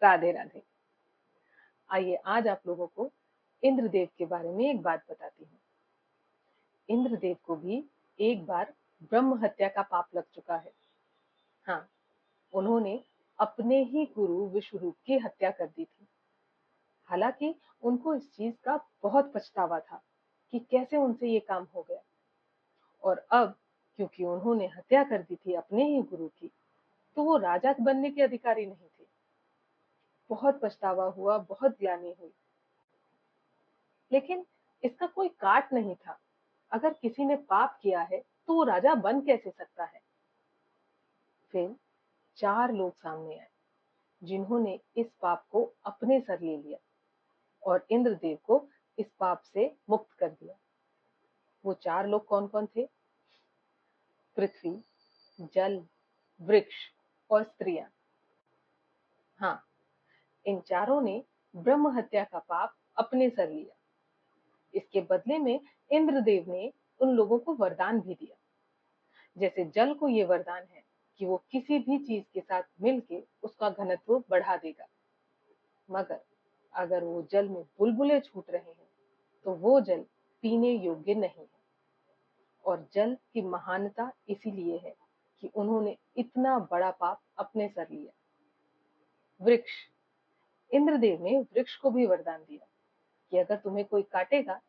राधे राधे। आइए आज आप लोगों को इंद्रदेव के बारे में एक बात बताती हूँ। इंद्रदेव को भी एक बार ब्रह्म हत्या का पाप लग चुका है। हाँ, उन्होंने अपने ही गुरु विश्वरूप की हत्या कर दी थी। हालांकि उनको इस चीज का बहुत पछतावा था कि कैसे उनसे ये काम हो गया। और अब क्योंकि उन्होंने हत्या कर दी थी अपने ही गुरु की, तो वो राजा बनने के अधिकारी नहीं थे। बहुत पछतावा हुआ, बहुत ग्लानि हुई, लेकिन इसका कोई काट नहीं था। अगर किसी ने पाप किया है तो वो राजा बन कैसे सकता है। फिर 4 लोग सामने आए जिन्होंने इस पाप को अपने सर ले लिया और इंद्रदेव को इस पाप से मुक्त कर दिया। वो 4 लोग कौन कौन थे? पृथ्वी, जल, वृक्ष और स्त्रियां। हाँ, इन चारों ने ब्रह्म हत्या का पाप अपने सर लिया। इसके बदले में इंद्रदेव ने उन लोगों को वरदान भी दिया। जैसे जल को ये वरदान है कि वो किसी भी चीज के साथ मिलके उसका घनत्व बढ़ा देगा, मगर अगर वो जल में बुलबुले छूट रहे हैं तो वो जल पीने योग्य नहीं है। और जल की महानता इसीलिए है कि उन्होंने इतना बड़ा पाप अपने सर लिया। वृक्ष, इंद्रदेव ने वृक्ष को भी वरदान दिया कि अगर तुम्हें कोई काटेगा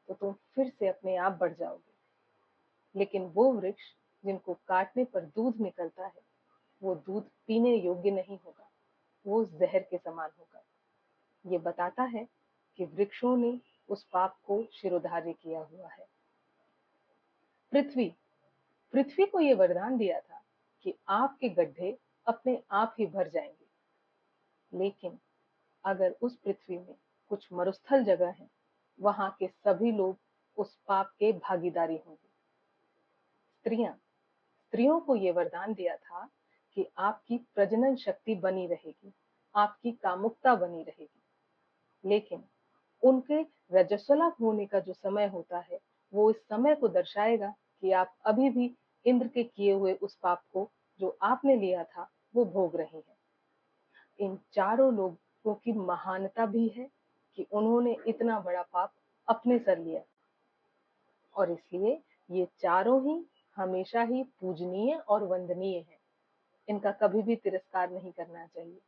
तो तुम फिर से अपने आप बढ़ जाओगे। लेकिन वो वृक्ष जिनको काटने पर दूध निकलता है, वो दूध पीने योग्य नहीं होगा, वो जहर के समान होगा। ये बताता है कि वृक्षों ने उस पाप को शिरोधार्य किया हुआ है। पृथ्वी, पृथ्वी को ये वरदान दिया था कि आपके गड्ढे अपने आप ही भर जाएंगे। लेकिन अगर उस पृथ्वी में कुछ मरुस्थल जगह है, वहां के सभी लोग उस पाप के भागीदारी होंगे। स्त्रियां, स्त्रियों को ये वरदान दिया था कि आपकी प्रजनन शक्ति बनी रहेगी, आपकी कामुकता बनी रहेगी। लेकिन उनके रजस्वला होने का जो समय होता है, वो इस समय को दर्शाएगा कि आप अभी भी इंद्र के किए हुए उस पाप को जो आपने लिया था वो भोग रहे हैं। इन चारों लोगों की महानता भी है कि उन्होंने इतना बड़ा पाप अपने सर लिया, और इसलिए ये चारों ही हमेशा ही पूजनीय और वंदनीय है। इनका कभी भी तिरस्कार नहीं करना चाहिए।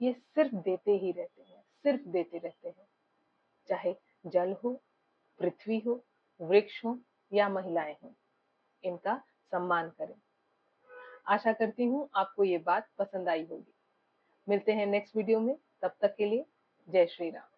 ये सिर्फ देते ही रहते हैं, सिर्फ देते रहते हैं। चाहे जल हो, पृथ्वी हो, वृक्ष हो या महिलाएं हो, इनका सम्मान करें। आशा करती हूँ आपको ये बात पसंद आई होगी। मिलते हैं नेक्स्ट वीडियो में, तब तक के लिए जय श्री राम।